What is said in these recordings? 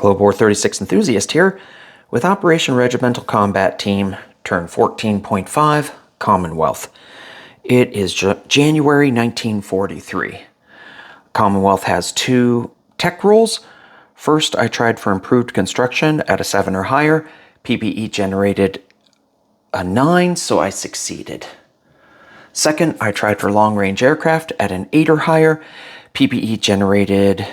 Globe War 36 enthusiast here with Operation Regimental Combat Team, turn 14.5, Commonwealth. It is January 1943. Commonwealth has 2 tech rolls. First, I tried for improved construction at a 7 or higher. PPE generated a 9, so I succeeded. Second, I tried for long-range aircraft at an 8 or higher. PPE generated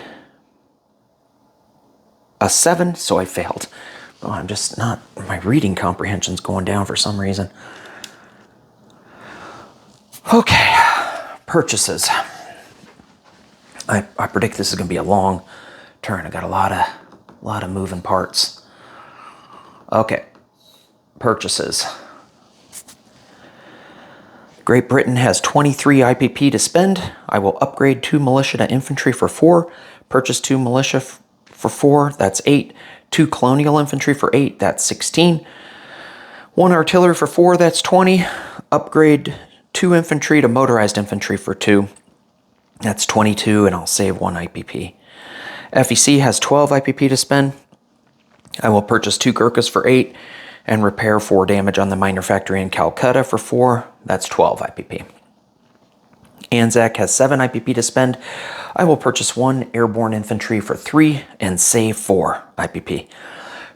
a 7, so I failed. Oh, I'm just not, my reading comprehension's going down for some reason. Okay, purchases. I predict this is going to be a long turn. I got a lot of moving parts. Okay, purchases. Great Britain has 23 IPP to spend. I will upgrade 2 militia to infantry for 4. Purchase 2 militia for 4, that's 8. 2 colonial infantry for 8, that's 16. 1 artillery for 4, that's 20. Upgrade 2 infantry to motorized infantry for 2. That's 22, and I'll save 1 IPP. FEC has 12 IPP to spend. I will purchase 2 Gurkhas for 8 and repair 4 damage on the minor factory in Calcutta for 4. That's 12 IPP. Anzac has 7 IPP to spend. I will purchase 1 airborne infantry for 3 and save 4 IPP.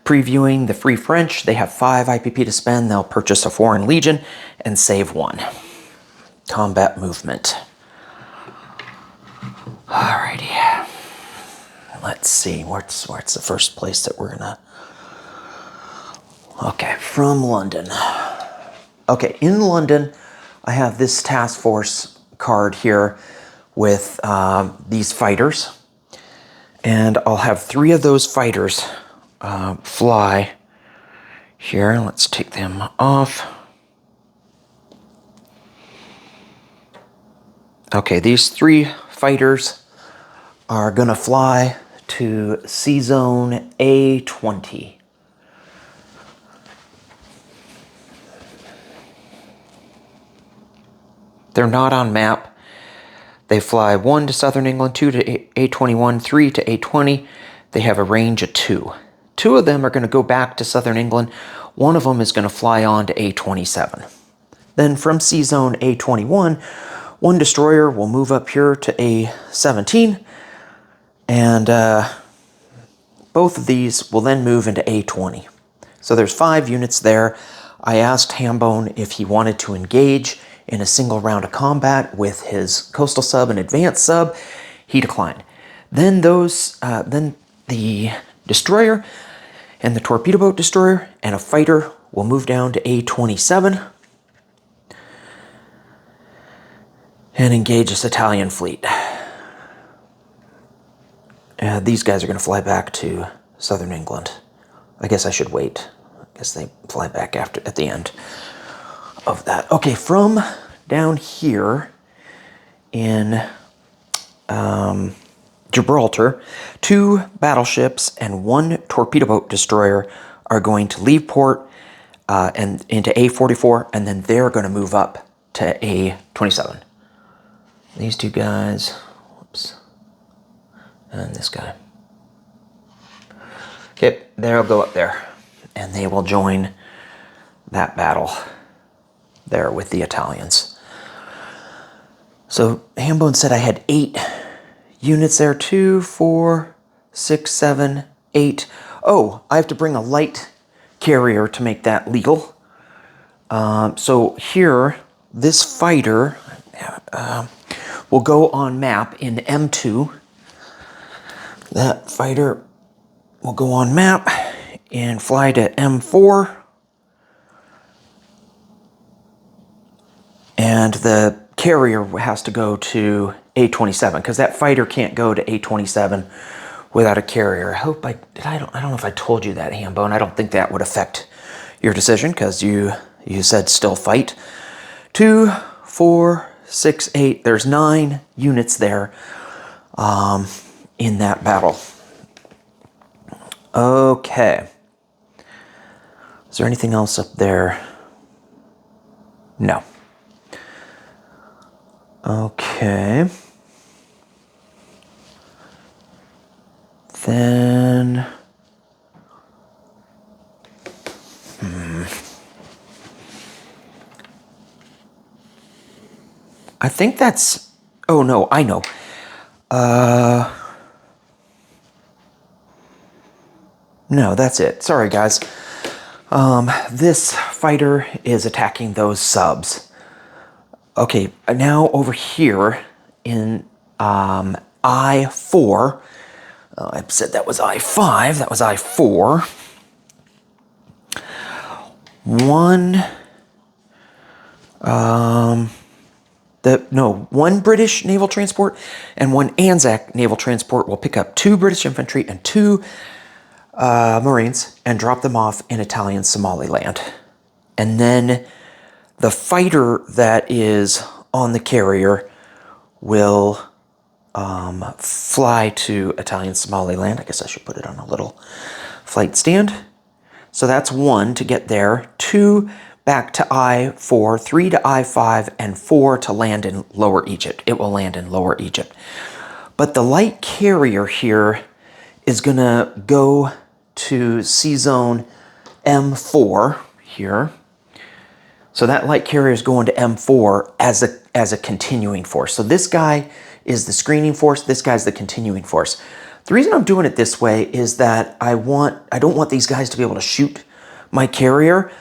Previewing the Free French, they have 5 IPP to spend. They'll purchase a Foreign Legion and save 1. Combat movement. Alrighty. Let's see, where's the first place that we're gonna... Okay, from London. Okay, in London, I have this task force card here with these fighters. And I'll have 3 of those fighters fly here. Let's take them off. Okay, these 3 fighters are gonna fly to C-Zone A20. They're not on map. They fly 1 to Southern England, 2 to A21, 3 to A20. They have a range of 2. 2 of them are going to go back to Southern England. 1 of them is going to fly on to A27. Then from C-Zone A21, 1 destroyer will move up here to A17. And both of these will then move into A20. So there's 5 units there. I asked Hambone if he wanted to engage in a single round of combat with his coastal sub and advanced sub. He declined. Then then the destroyer and the torpedo boat destroyer and a fighter will move down to A27 and engage this Italian fleet. These guys are going to fly back to Southern England. I guess I should wait. I guess they fly back at the end of that. Okay, from down here in Gibraltar, 2 battleships and 1 torpedo boat destroyer are going to leave port and into A44, and then they're going to move up to A27. These 2 guys, whoops, and this guy. Okay, they'll go up there, and they will join that battle there with the Italians. So Hambone said I had 8 units there. 2, 4, 6, 7, 8. Oh, I have to bring a light carrier to make that legal. So here, this fighter will go on map in M2. That fighter will go on map and fly to M4. And the carrier has to go to A27 because that fighter can't go to A27 without a carrier. I don't know if I told you that, Hambone. I don't think that would affect your decision because you said still fight. 2, 4, 6, 8. There's 9 units there in that battle. Okay. Is there anything else up there? No. Okay. Then I think that's... Oh, no, I know. No, that's it. Sorry, guys. This fighter is attacking those subs. Okay, now over here in I-4, I said that was I-5, that was I-4. One British naval transport and one Anzac naval transport will pick up 2 British infantry and 2 Marines and drop them off in Italian Somaliland. And then the fighter that is on the carrier will fly to Italian Somaliland. I guess I should put it on a little flight stand. So that's 1 to get there, 2 back to I-4, 3 to I-5, and 4 to land in Lower Egypt. It will land in Lower Egypt. But the light carrier here is going to go to Sea Zone M4 here. So that light carrier is going to M4 as a continuing force. So this guy is the screening force. This guy's the continuing force. The reason I'm doing it this way is that I don't want these guys to be able to shoot my carrier.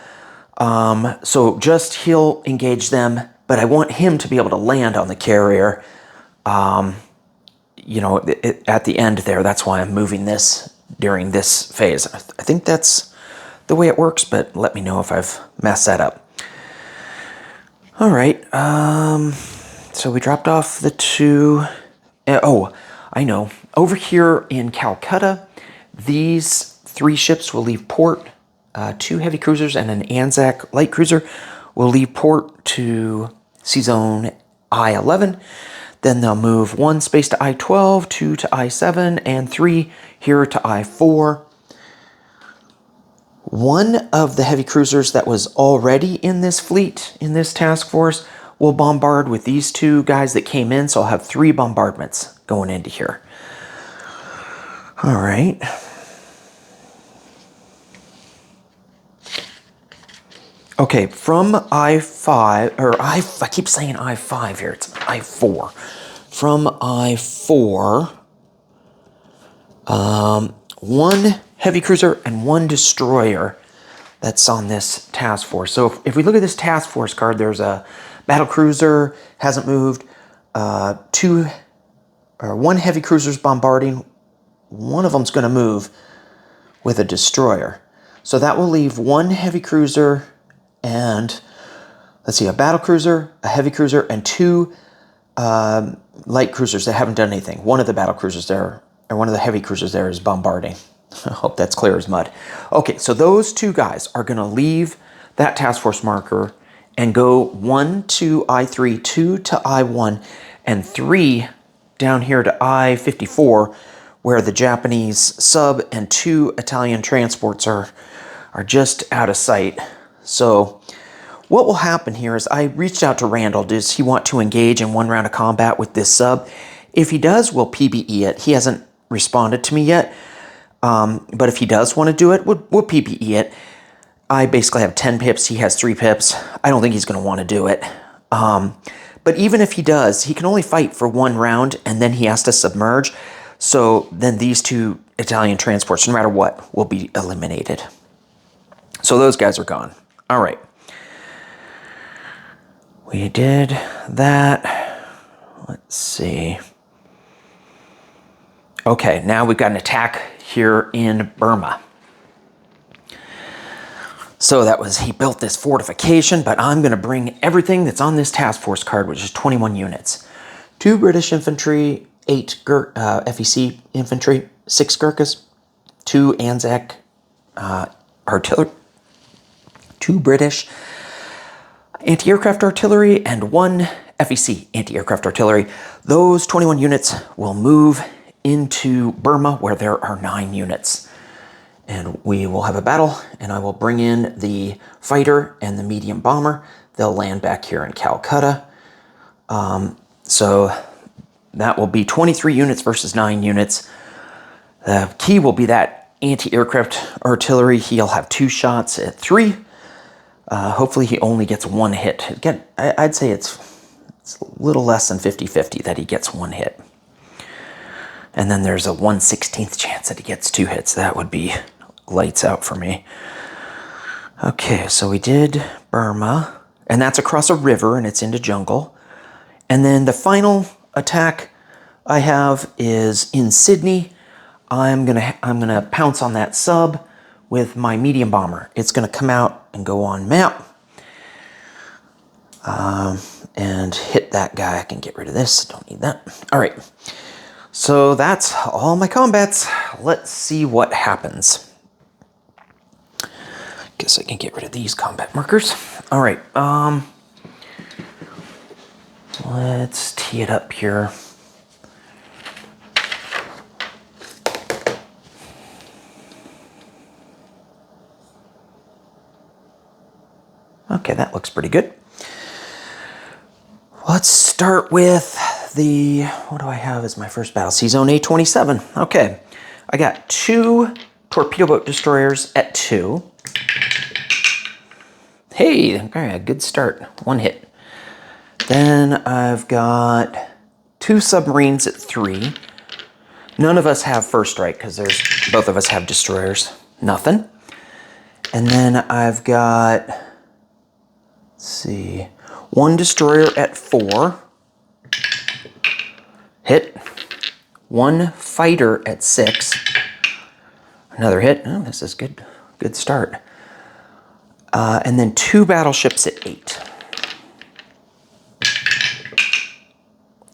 So just he'll engage them, but I want him to be able to land on the carrier. You know, at the end there. That's why I'm moving this during this phase. I think that's the way it works, but let me know if I've messed that up. All right. So we dropped off the 2. Oh, I know. Over here in Calcutta, these 3 ships will leave port. 2 heavy cruisers and an Anzac light cruiser will leave port to Sea Zone I-11. Then they'll move 1 space to I-12, 2 to I-7, and 3 here to I-4. One of the heavy cruisers that was already in this fleet, in this task force, will bombard with these 2 guys that came in, so I'll have 3 bombardments going into here. All right. Okay, from I-5, or I keep saying I-5 here, it's I-4. From I-4, 1 heavy cruiser and 1 destroyer that's on this task force. So if we look at this task force card, there's a battle cruiser, hasn't moved, 1 heavy cruiser's bombarding, 1 of them's going to move with a destroyer. So that will leave 1 heavy cruiser and, let's see, a battle cruiser, a heavy cruiser, and 2 light cruisers that haven't done anything. One of the battle cruisers there, or one of the heavy cruisers there is bombarding. I hope that's clear as mud. Okay, so those 2 guys are going to leave that task force marker and go 1 to I-3, 2 to I-1, and 3 down here to I-54, where the Japanese sub and 2 Italian transports are just out of sight. So what will happen here is I reached out to Randall. Does he want to engage in 1 round of combat with this sub? If he does, we'll PBE it. He hasn't responded to me yet. But if he does want to do it, we'll PBE it. I basically have 10 pips. He has 3 pips. I don't think he's going to want to do it. But even if he does, he can only fight for 1 round, and then he has to submerge. So then these 2 Italian transports, no matter what, will be eliminated. So those guys are gone. All right. We did that. Let's see. Okay, now we've got an attack here in Burma. So that was, he built this fortification, but I'm going to bring everything that's on this task force card, which is 21 units. 2 British infantry, 8 FEC infantry, 6 Gurkhas, 2 Anzac artillery, 2 British anti-aircraft artillery, and 1 FEC anti-aircraft artillery. Those 21 units will move into Burma, where there are 9 units. And we will have a battle, and I will bring in the fighter and the medium bomber. They'll land back here in Calcutta. So that will be 23 units versus 9 units. The key will be that anti-aircraft artillery. He'll have 2 shots at 3. Hopefully he only gets 1 hit. Again, I'd say it's It's a little less than 50-50 that he gets 1 hit. And then there's a 1/16th chance that he gets 2 hits. That would be lights out for me. Okay, so we did Burma, and that's across a river, and it's into jungle. And then the final attack I have is in Sydney. I'm gonna pounce on that sub with my medium bomber. It's gonna come out and go on map, and hit that guy. I can get rid of this. Don't need that. All right. So that's all my combats. Let's see what happens. Guess I can get rid of these combat markers. All right. Let's tee it up here. Okay, that looks pretty good. Let's start with the, what do I have as my first battle? Sea Zone A27. Okay, I got 2 torpedo boat destroyers at 2. Hey, okay, a good start. 1 hit. Then I've got 2 submarines at 3. None of us have first strike because both of us have destroyers. Nothing. And then I've got, let's see, 1 destroyer at 4. Hit. 1 fighter at 6. Another hit. Oh, this is good. Good start. And then 2 battleships at 8.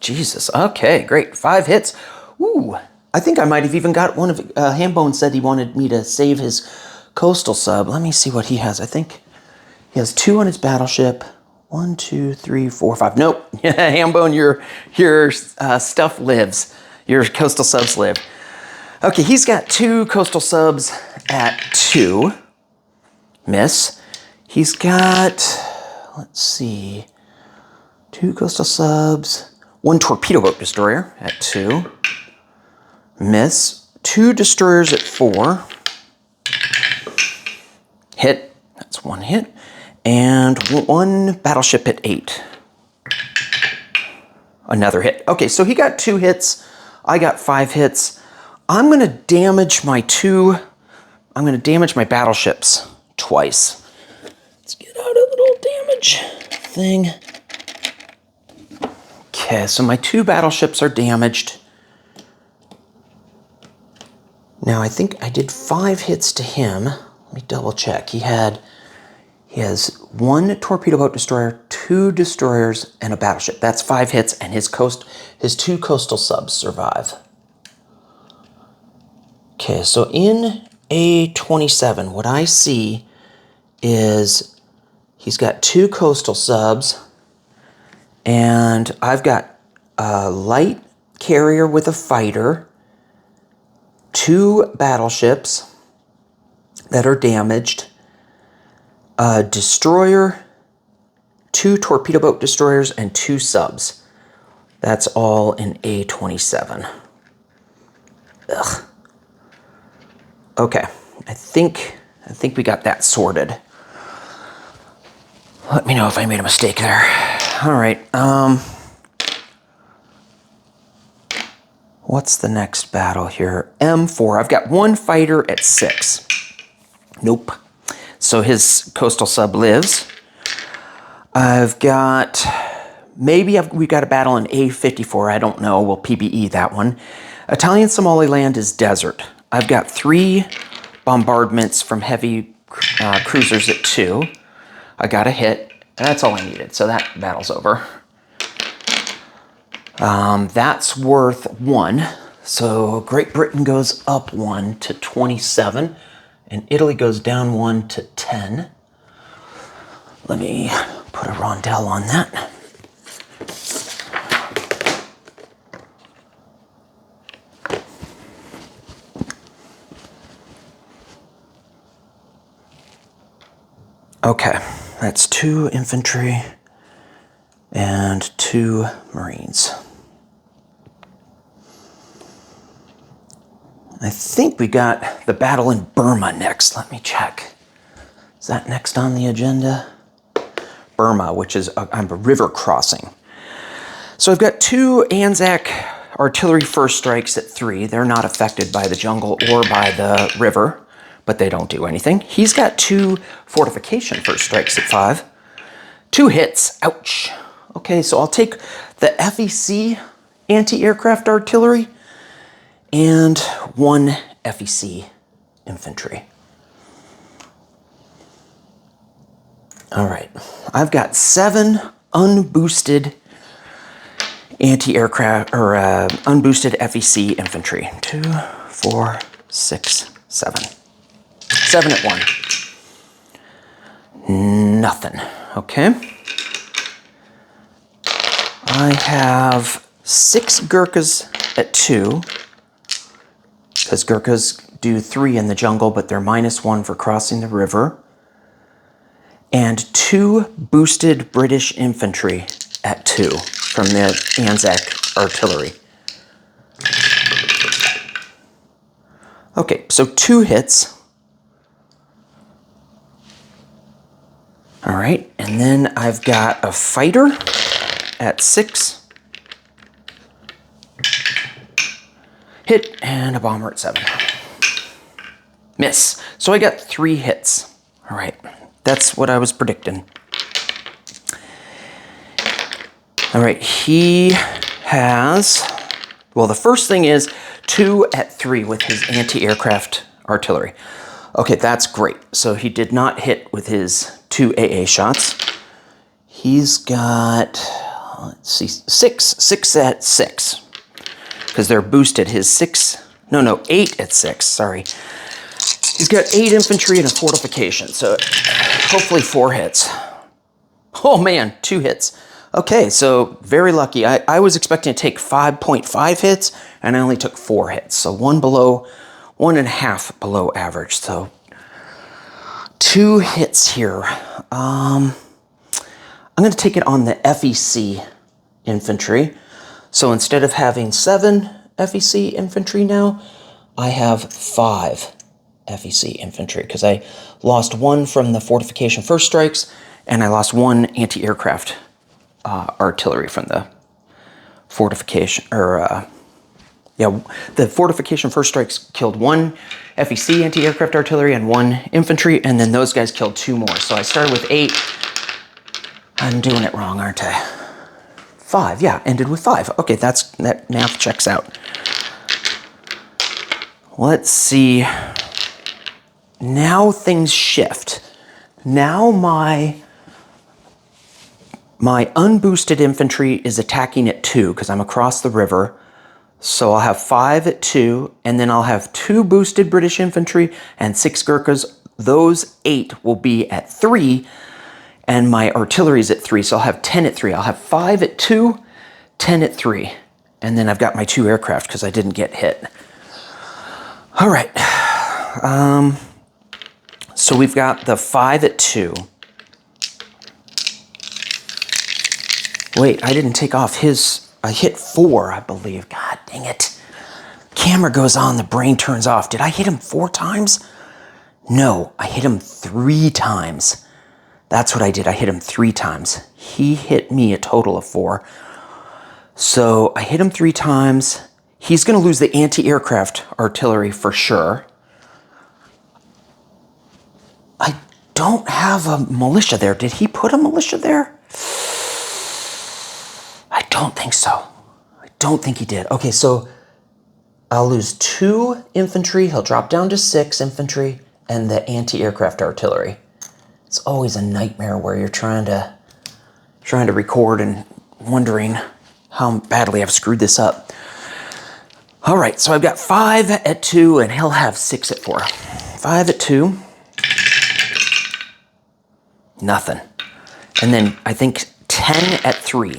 Jesus. Okay, great. 5 hits. Ooh. I think I might have even got one of... Hambone said he wanted me to save his coastal sub. Let me see what he has. I think he has 2 on his battleship. 1, 2, 3, 4, 5. Nope. Hambone, your stuff lives. Your coastal subs live. Okay, he's got 2 coastal subs at 2. Miss. He's got, let's see, 2 coastal subs, 1 torpedo boat destroyer at 2. Miss. 2 destroyers at 4. Hit. That's 1 hit. And 1 battleship at 8. Another hit. Okay, so he got 2 hits. I got 5 hits. I'm going to damage my battleships twice. Let's get out a little damage thing. Okay, so my 2 battleships are damaged. Now, I think I did 5 hits to him. Let me double check. He has 1 torpedo boat destroyer, 2 destroyers, and a battleship. That's 5 hits, and his 2 coastal subs survive. Okay, so in A27, what I see is he's got 2 coastal subs, and I've got a light carrier with a fighter, 2 battleships that are damaged, a destroyer, 2 torpedo boat destroyers, and 2 subs. That's all in A27. Ugh. Okay, I think we got that sorted. Let me know if I made a mistake there. All right. What's the next battle here? M4. I've got 1 fighter at 6. Nope. So his coastal sub lives. I've got... we've got a battle in A54. I don't know. We'll PBE that one. Italian Somaliland is desert. I've got 3 bombardments from heavy cruisers at 2. I got a hit. That's all I needed. So that battle's over. That's worth 1. So Great Britain goes up 1 to 27. And Italy goes down 1 to 10. Let me put a rondelle on that. Okay, that's 2 infantry and 2 Marines. I think we got the battle in Burma next. Let me check. Is that next on the agenda? Burma, which is a river crossing. So I've got 2 Anzac artillery first strikes at 3. They're not affected by the jungle or by the river, but they don't do anything. He's got 2 fortification first strikes at 5. 2 hits. Ouch. Okay, so I'll take the FEC anti-aircraft artillery and 1 FEC infantry. All right, I've got 7 unboosted anti-aircraft or unboosted FEC infantry. 2, 4, 6, 7. 7 at 1. Nothing. Okay. I have 6 Gurkhas at 2, because Gurkhas do 3 in the jungle, but they're -1 for crossing the river. And 2 boosted British infantry at 2 from the Anzac artillery. Okay, so 2 hits. All right, and then I've got a fighter at 6. Hit, and a bomber at 7. Miss. So I got 3 hits. All right, that's what I was predicting. All right, he has, well, the first thing is 2 at 3 with his anti-aircraft artillery. Okay, that's great. So he did not hit with his 2 AA shots. He's got, let's see, 6 at 6. Because they're boosted. His 8 at 6, sorry. He's got 8 infantry and a fortification, so hopefully 4 hits. Oh man, 2 hits. Okay, so very lucky. I was expecting to take 5.5 hits, and I only took 4 hits. So 1.5 below average. So 2 hits here. I'm going to take it on the FEC infantry. So instead of having 7 FEC infantry now, I have 5 FEC infantry because I lost 1 from the fortification first strikes, and I lost 1 anti-aircraft artillery from the fortification, the fortification first strikes killed 1 FEC anti-aircraft artillery and 1 infantry, and then those guys killed 2 more. So I started with 8. I'm doing it wrong, aren't I? 5, yeah, ended with 5. Okay, that math checks out. Let's see. Now things shift. Now my unboosted infantry is attacking at 2 because I'm across the river. So I'll have 5 at 2, and then I'll have 2 boosted British infantry and 6 Gurkhas. Those 8 will be at 3. And my artillery's at 3, so I'll have 10 at 3. I'll have 5 at 2, 10 at 3. And then I've got my 2 aircraft because I didn't get hit. All right. So we've got the 5 at 2. Wait, I didn't take off his... I hit 4, I believe. God dang it. Camera goes on, the brain turns off. Did I hit him 4 times? No, I hit him 3 times. That's what I did. I hit him 3 times. He hit me a total of 4. So I hit him 3 times. He's going to lose the anti-aircraft artillery for sure. I don't have a militia there. Did he put a militia there? I don't think so. I don't think he did. Okay, so I'll lose 2 infantry. He'll drop down to 6 infantry and the anti-aircraft artillery. It's always a nightmare where you're trying to record and wondering how badly I've screwed this up. All right, so I've got 5 at 2, and he'll have 6 at 4. 5 at 2. Nothing. And then I think 10 at 3.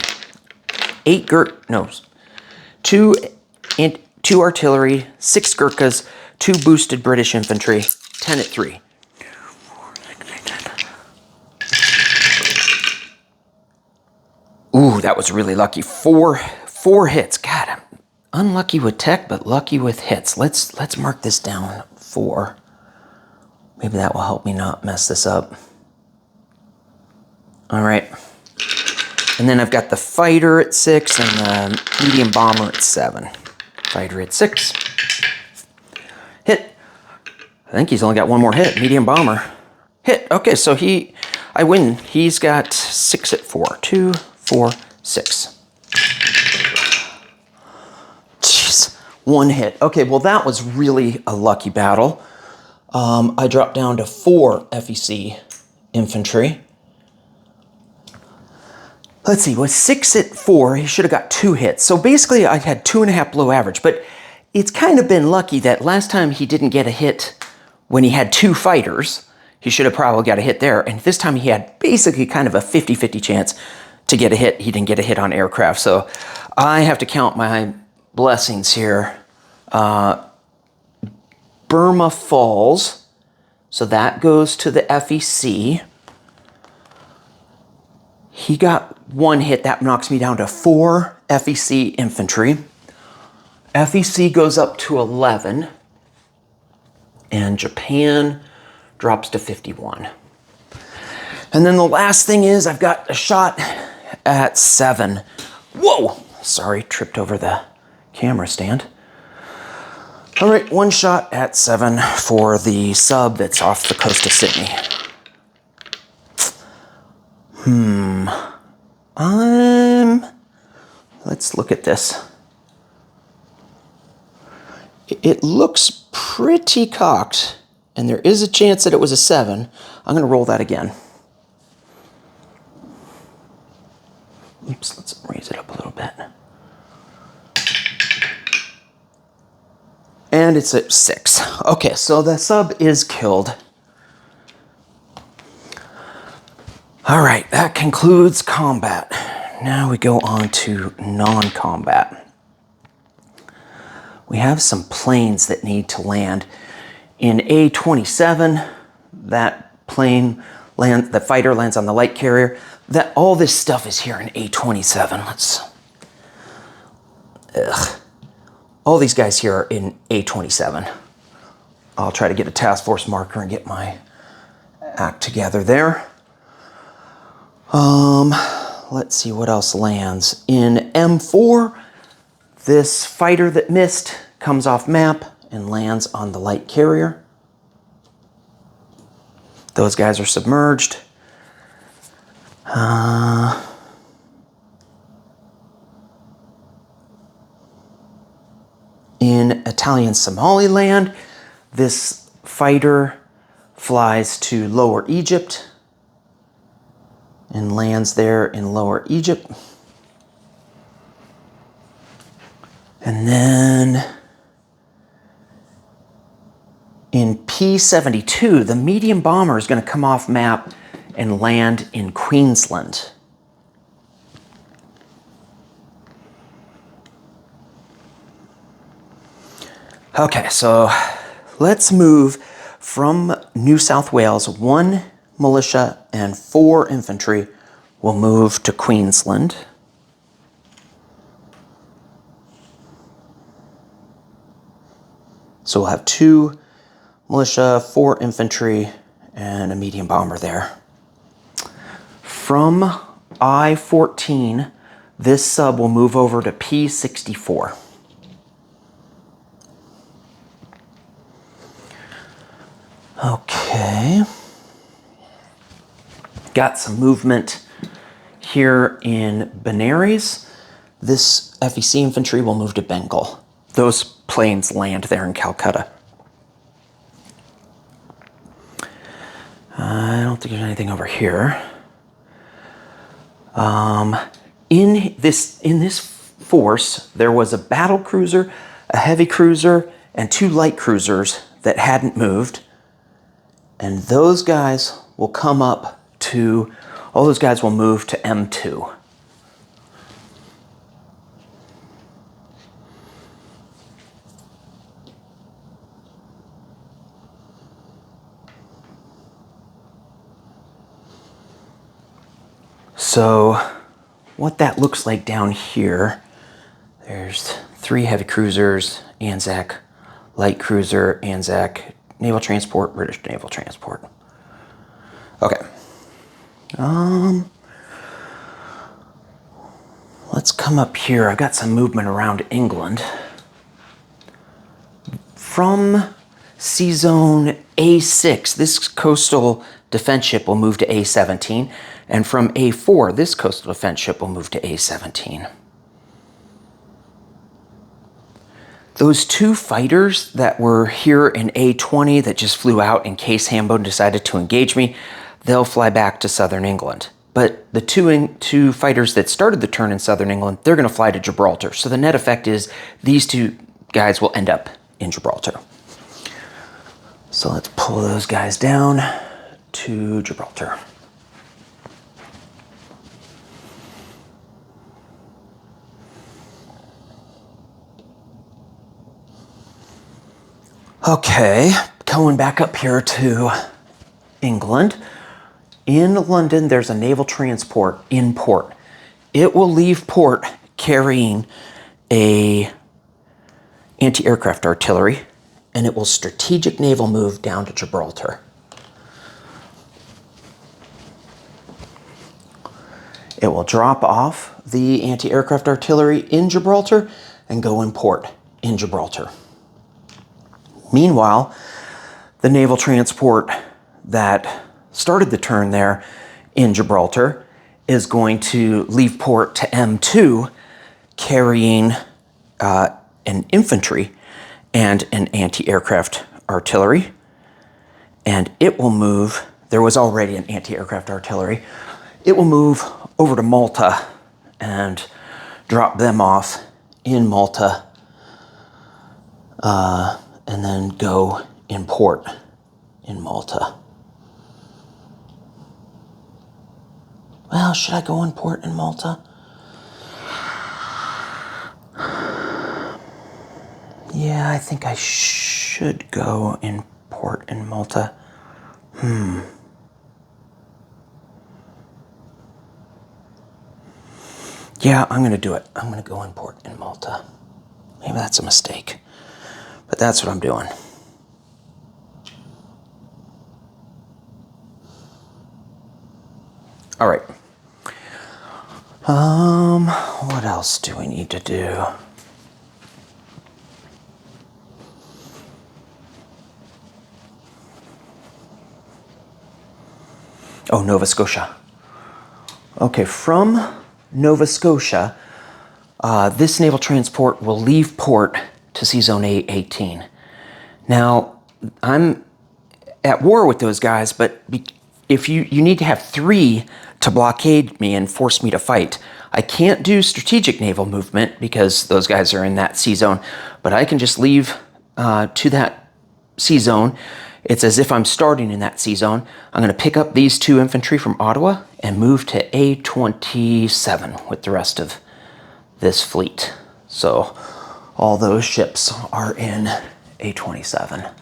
2 artillery, 6 Gurkhas, 2 boosted British infantry, 10 at 3. Ooh, that was really lucky. 4 hits. God, I'm unlucky with tech, but lucky with hits. Let's mark this down. 4. Maybe that will help me not mess this up. All right. And then I've got the fighter at 6 and the medium bomber at 7. Fighter at 6. Hit. I think he's only got one more hit. Medium bomber. Hit. Okay, so I win. He's got 6 at 4. 2, 4, 6. Jeez. One hit. Okay, well that was really a lucky battle. I dropped down to 4 FEC infantry. Let's see, with 6 at 4, he should have got 2 hits. So basically I had 2.5 below average, but it's kind of been lucky that last time he didn't get a hit when he had 2 fighters. He should have probably got a hit there. And this time he had basically kind of a 50-50 chance to get a hit. He didn't get a hit on aircraft. So I have to count my blessings here. Burma Falls. So that goes to the FEC. He got 1 hit. That knocks me down to 4 FEC infantry. FEC goes up to 11. And Japan drops to 51. And then the last thing is I've got a shot at 7. Whoa! Sorry, tripped over the camera stand. All right, 1 shot at 7 for the sub that's off the coast of Sydney. Let's look at this. It looks pretty cocked, and there is a chance that it was a 7. I'm going to roll that again. Oops, let's raise it up a little bit. And it's at 6. Okay, so the sub is killed. All right, that concludes combat. Now we go on to non-combat. We have some planes that need to land. In A-27, that plane the fighter lands on the light carrier. All this stuff is here in A-27. All these guys here are in A-27. I'll try to get a task force marker and get my act together there. Let's see what else lands. In M4, this fighter that missed comes off map and lands on the light carrier. Those guys are submerged. In Italian Somaliland, this fighter flies to Lower Egypt and lands there in Lower Egypt. And then in P-72, the medium bomber is going to come off map and land in Queensland. Okay, so let's move from New South Wales. 1 militia and 4 infantry will move to Queensland. So we'll have 2 militia, 4 infantry, and a medium bomber there. From I-14, this sub will move over to P-64. Okay. Got some movement here in Benares. This FEC infantry will move to Bengal. Those planes land there in Calcutta. I don't think there's anything over here. In this force, there was a battle cruiser, a heavy cruiser, and 2 light cruisers that hadn't moved. And those guys will come up to, all those guys will move to M2. So what that looks like down here, there's 3 heavy cruisers, Anzac, light cruiser, Anzac, naval transport, British naval transport. Let's come up here. I've got some movement around England. From Sea Zone A6, this coastal defense ship will move to A17, and from A4, this coastal defense ship will move to A17. Those two fighters that were here in A20 that just flew out in case Hambone decided to engage me, they'll fly back to southern England. But the two fighters that started the turn in southern England, they're going to fly to Gibraltar. So the net effect is these two guys will end up in Gibraltar. So let's pull those guys down to Gibraltar. Okay, going back up here to England. In London, there's a naval transport in port. It will leave port carrying a anti-aircraft artillery, and it will strategic naval move down to Gibraltar. It will drop off the anti-aircraft artillery in Gibraltar and go in port in Gibraltar. Meanwhile, the naval transport that started the turn there in Gibraltar is going to leave port to M2 carrying an infantry and an anti-aircraft artillery. And it will move, there was already an anti-aircraft artillery, it will move over to Malta and drop them off in Malta and then go in port in Malta. Well, should I go in port in Malta? Yeah, I think I should go in port in Malta. Yeah, I'm going to do it. I'm going to go in port in Malta. Maybe that's a mistake, but that's what I'm doing. All right. What else do we need to do? Oh, Nova Scotia. Okay, from Nova Scotia, this naval transport will leave port to Sea Zone A18. Now, I'm at war with those guys, but if you need to have 3 to blockade me and force me to fight. I can't do strategic naval movement because those guys are in that sea zone, but I can just leave to that sea zone. It's as if I'm starting in that sea zone. I'm going to pick up these 2 infantry from Ottawa and move to A27 with the rest of this fleet. So all those ships are in A27.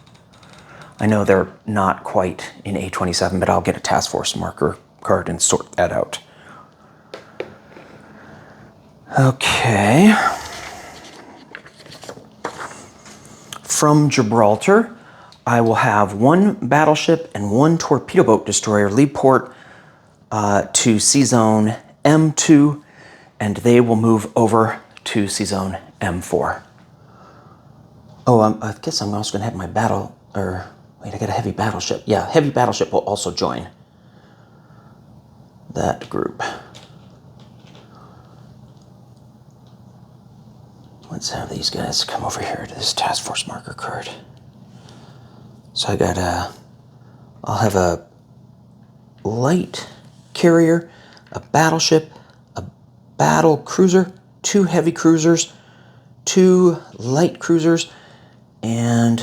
I know they're not quite in A27, but I'll get a task force marker card and sort that out. Okay. From Gibraltar, I will have 1 battleship and 1 torpedo boat destroyer leave port to Sea Zone M2, and they will move over to Sea Zone M4. Oh, I guess I'm also going to have my wait, I got a heavy battleship. Yeah, heavy battleship will also join that group. Let's have these guys come over here to this task force marker card. So I'll have a light carrier, a battleship, a battle cruiser, 2 heavy cruisers, 2 light cruisers, and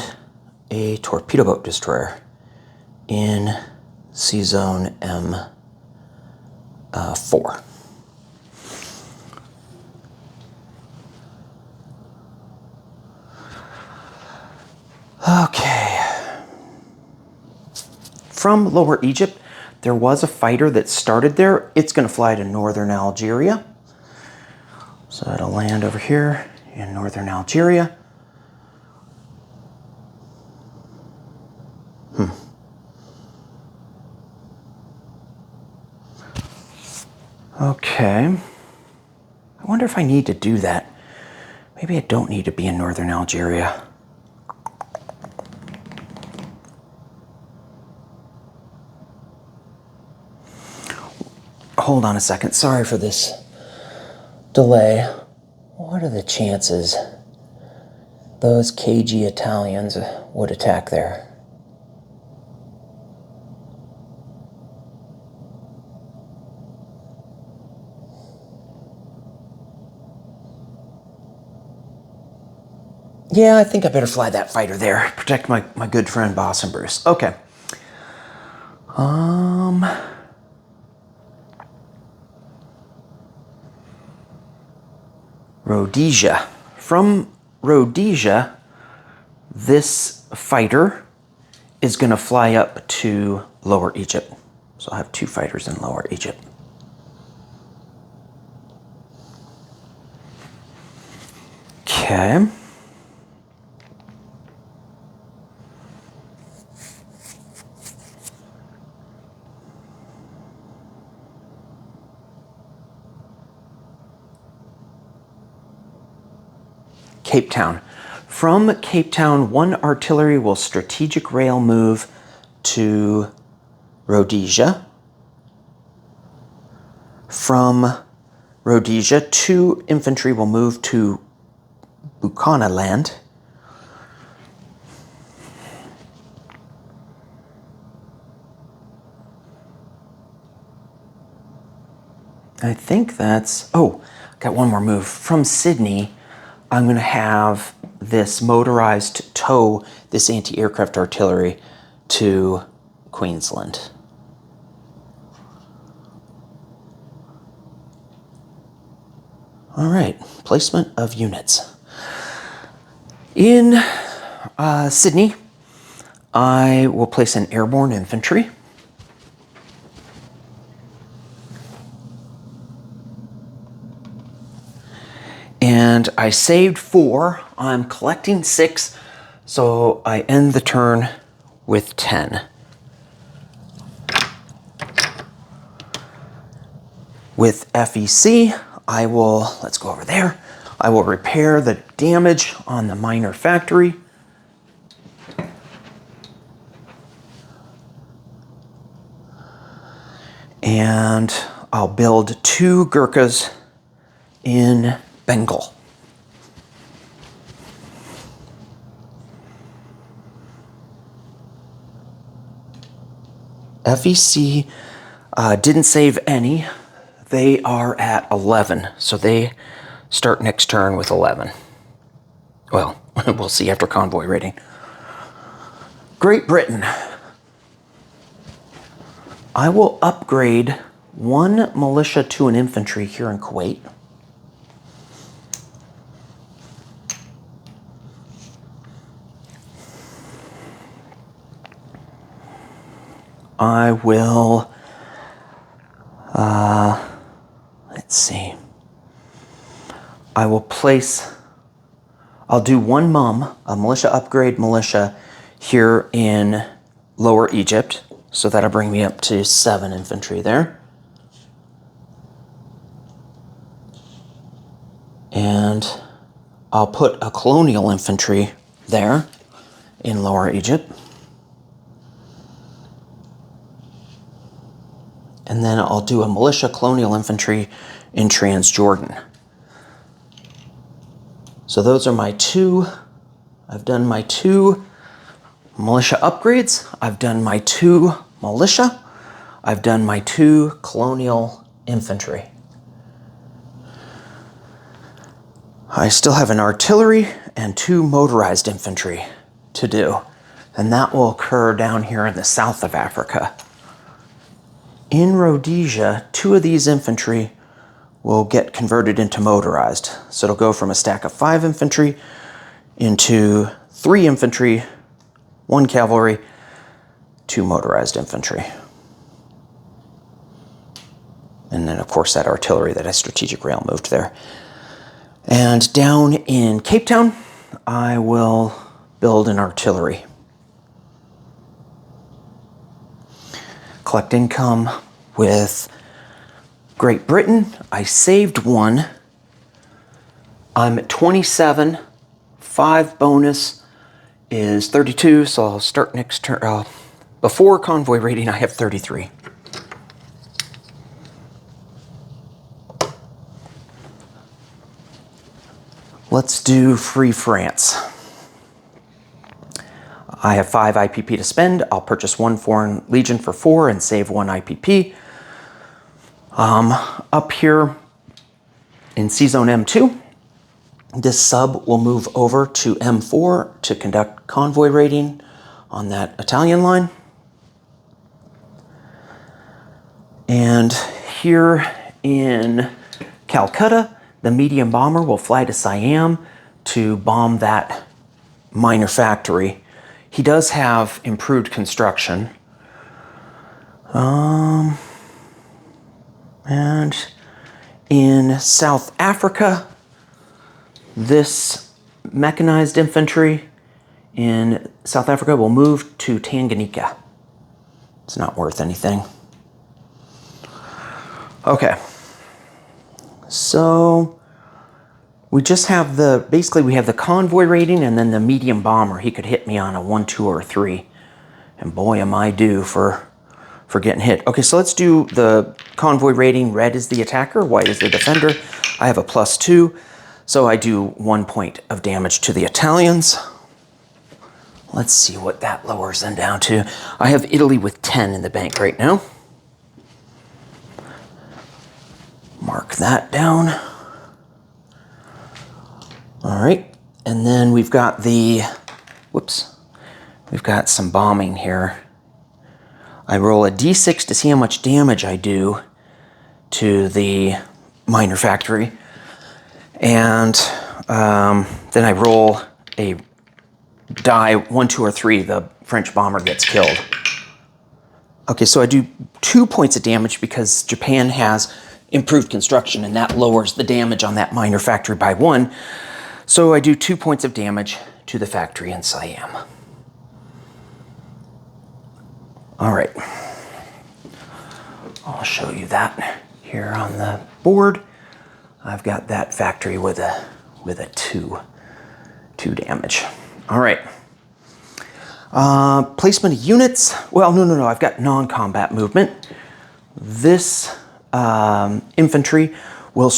a torpedo boat destroyer in Sea Zone M4. Okay. From Lower Egypt, there was a fighter that started there. It's going to fly to northern Algeria. So it'll land over here in northern Algeria. Okay. I wonder wonder if I need to do that. Maybe I don't need to be in northern Algeria. Hold on a second. Sorry for this delay. What are the chances those cagey Italians would attack there? Yeah, I think I better fly that fighter there. Protect my good friend Boss and Bruce. Okay. Rhodesia. From Rhodesia, this fighter is going to fly up to Lower Egypt. So I'll have 2 fighters in Lower Egypt. Okay. Cape Town. From Cape Town, 1 artillery will strategic rail move to Rhodesia. From Rhodesia, 2 infantry will move to Bucanaland. I think that's... Oh, got 1 more move. From Sydney, I'm going to have this motorized tow this anti-aircraft artillery to Queensland. All right, placement of units. In Sydney, I will place an airborne infantry. And I saved 4. I'm collecting 6, so I end the turn with 10. With FEC, I will, let's go over there. I will repair the damage on the minor factory. And I'll build 2 Gurkhas in Bengal. FEC didn't save any. They are at 11, so they start next turn with 11. Well, we'll see after convoy rating. Great Britain. I will upgrade 1 militia to an infantry here in Kuwait. I will, let's see. I will place, I'll do 1 MUM, a militia upgrade militia, here in Lower Egypt. So that'll bring me up to 7 infantry there. And I'll put a colonial infantry there in Lower Egypt. And then I'll do a militia colonial infantry in Transjordan. So those are my 2. I've done my 2 militia upgrades. I've done my 2 militia. I've done my 2 colonial infantry. I still have an artillery and 2 motorized infantry to do. And that will occur down here in the south of Africa. In Rhodesia, 2 of these infantry will get converted into motorized. So it'll go from a stack of 5 infantry into 3 infantry, 1 cavalry, 2 motorized infantry. And then, of course, that artillery that I strategic rail moved there. And down in Cape Town, I will build an artillery. Collect income with Great Britain. I saved 1 I'm at 27. 5 bonus is 32, so I'll start next turn. Before convoy rating, I have 33. Let's do Free France. I have 5 IPP to spend. I'll purchase 1 Foreign Legion for 4 and save 1 IPP. Up here in C-Zone M2, this sub will move over to M4 to conduct convoy raiding on that Italian line. And here in Calcutta, the medium bomber will fly to Siam to bomb that minor factory. He does have improved construction. And in South Africa, this mechanized infantry in South Africa will move to Tanganyika. It's not worth anything. Okay. So we just have basically we have the convoy rating and then the medium bomber. He could hit me on a 1, 2, or 3. And boy, am I due for getting hit. Okay, so let's do the convoy rating. Red is the attacker, white is the defender. I have a +2, so I do 1 point of damage to the Italians. Let's see what that lowers them down to. I have Italy with 10 in the bank right now. Mark that down. All right, and then we've got we've got some bombing here. I roll a d6 to see how much damage I do to the minor factory. And then I roll a die, 1, 2, or 3, the French bomber gets killed. Okay, so I do 2 points of damage because Japan has improved construction and that lowers the damage on that minor factory by 1. So I do 2 points of damage to the factory in Siam. All right, I'll show you that here on the board. I've got that factory with a 2 damage. All right. Placement of units. Well, no. I've got non-combat movement. This infantry will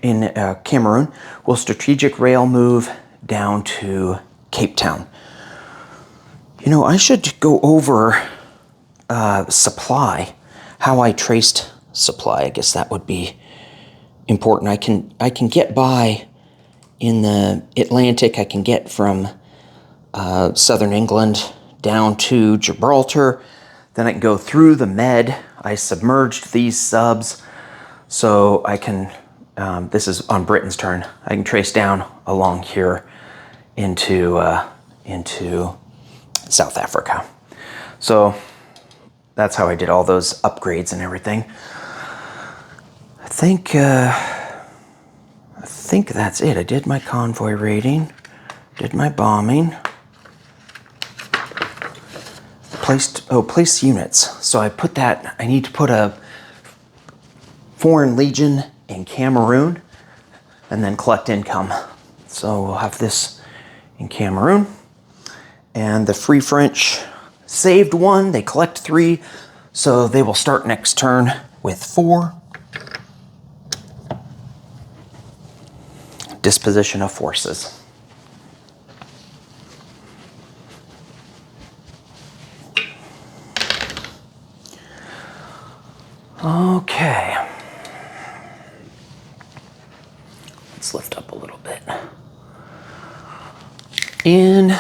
in Cameroon will strategic rail move down to Cape Town. You know, I should go over supply, how I traced supply. I guess that would be important. I can get by in the Atlantic. I can get from southern England down to Gibraltar. Then I can go through the Med. I submerged these subs, so I can, this is on Britain's turn, I can trace down along here into South Africa. So that's how I did all those upgrades and everything. I think that's it. I did my convoy raiding, did my bombing, place units. So I put that, I need to put a Foreign Legion in Cameroon and then collect income. So we'll have this in Cameroon. And the Free French saved 1, they collect 3, so they will start next turn with 4. Disposition of forces. Okay. Let's lift up a little bit. In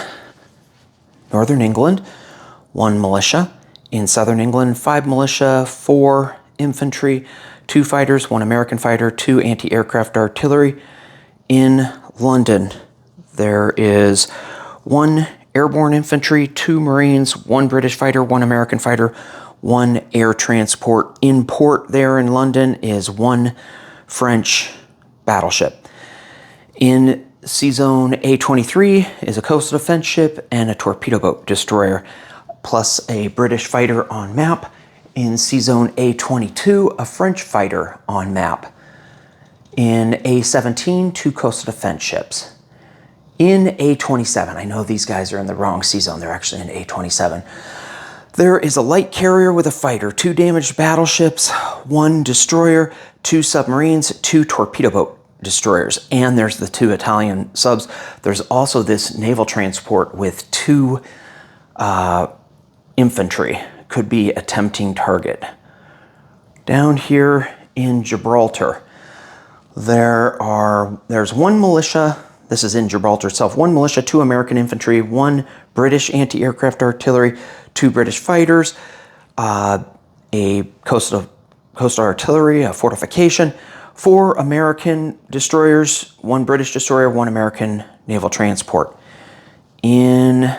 Northern England, 1 militia. In Southern England, 5 militia, 4 infantry, 2 fighters, 1 American fighter, 2 anti-aircraft artillery. In London, there is 1 airborne infantry, 2 Marines, 1 British fighter, 1 American fighter, 1 air transport. In port there in London is 1 French battleship. In C-Zone A23 is a coastal defense ship and a torpedo boat destroyer, plus a British fighter on map. In C-Zone A22, a French fighter on map. In A-17, 2 coastal defense ships. In A-27, I know these guys are in the wrong sea zone, they're actually in A-27. There is a light carrier with a fighter, 2 damaged battleships, 1 destroyer, 2 submarines, 2 torpedo boat destroyers, and there's the 2 Italian subs. There's also this naval transport with 2 infantry, could be a tempting target. Down here in Gibraltar, there's 1 militia. This is in Gibraltar itself. 1 militia, 2 American infantry, 1 British anti-aircraft artillery, 2 British fighters, a coastal artillery, a fortification, 4 American destroyers, 1 British destroyer, 1 American naval transport. In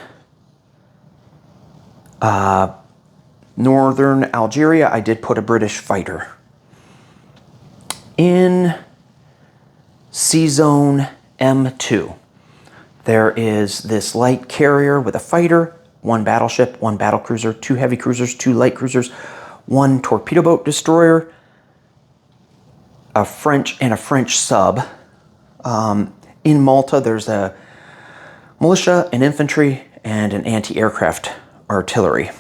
northern Algeria, I did put a British fighter. In Sea Zone M2, there is this light carrier with a fighter, 1 battleship, 1 battlecruiser, 2 heavy cruisers, 2 light cruisers, 1 torpedo boat destroyer, a French sub. In Malta, there's a militia, an infantry, and an anti-aircraft artillery,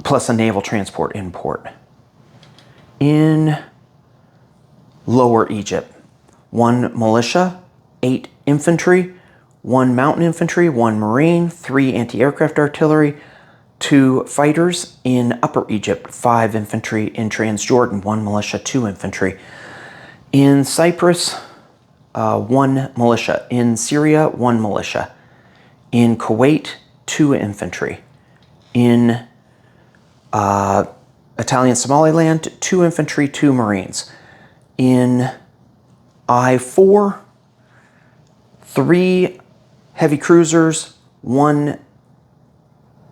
plus a naval transport in port. In Lower Egypt, 1 militia, 8 infantry, 1 mountain infantry, 1 marine, 3 anti-aircraft artillery, 2 fighters. In Upper Egypt, 5 infantry. In Transjordan, 1 militia, 2 infantry. In Cyprus, 1 militia. In Syria, 1 militia. In Kuwait, 2 infantry. In Italian Somaliland, 2 infantry, 2 marines. In I-4, 3 heavy cruisers, 1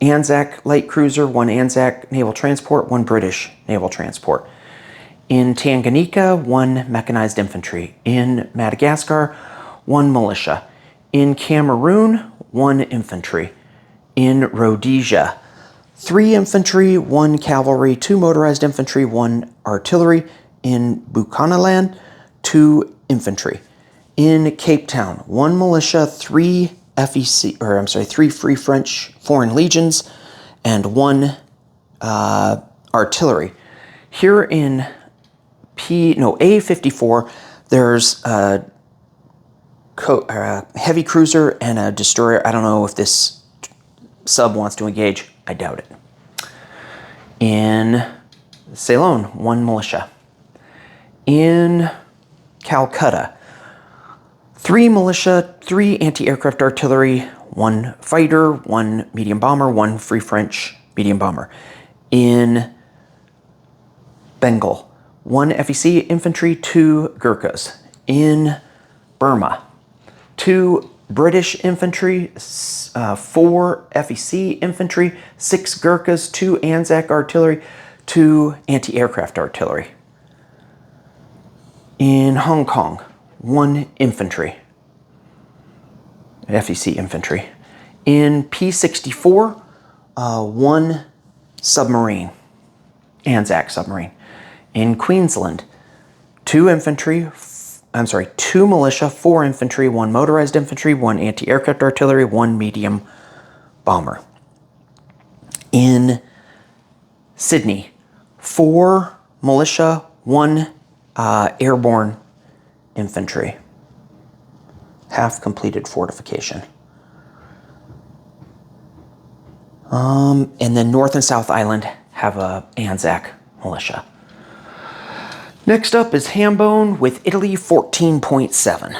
Anzac light cruiser, 1 Anzac naval transport, 1 British naval transport. In Tanganyika, 1 mechanized infantry. In Madagascar, 1 militia. In Cameroon, 1 infantry. In Rhodesia, 3 infantry, 1 cavalry, 2 motorized infantry, 1 artillery. In Bucanaland, 2 infantry. In Cape Town, 1 militia, 3 3 Free French Foreign Legions, and 1 artillery. Here in A-54, there's a heavy cruiser and a destroyer. I don't know if this sub wants to engage. I doubt it. In Ceylon, 1 militia. In Calcutta, 3 militia, 3 anti-aircraft artillery, 1 fighter, 1 medium bomber, 1 Free French medium bomber. In Bengal, 1 FEC infantry, 2 Gurkhas. In Burma, 2 British infantry, 4 FEC infantry, 6 Gurkhas, 2 Anzac artillery, 2 anti-aircraft artillery. In Hong Kong, 1 infantry, FEC infantry. In P-64, 1 submarine, Anzac submarine. In Queensland, 2 militia, 4 infantry, 1 motorized infantry, 1 anti-aircraft artillery, 1 medium bomber. In Sydney, 4 militia, 1 airborne infantry. Half completed fortification. And then North and South Island have a Anzac militia. Next up is Hambone with Italy 14.7.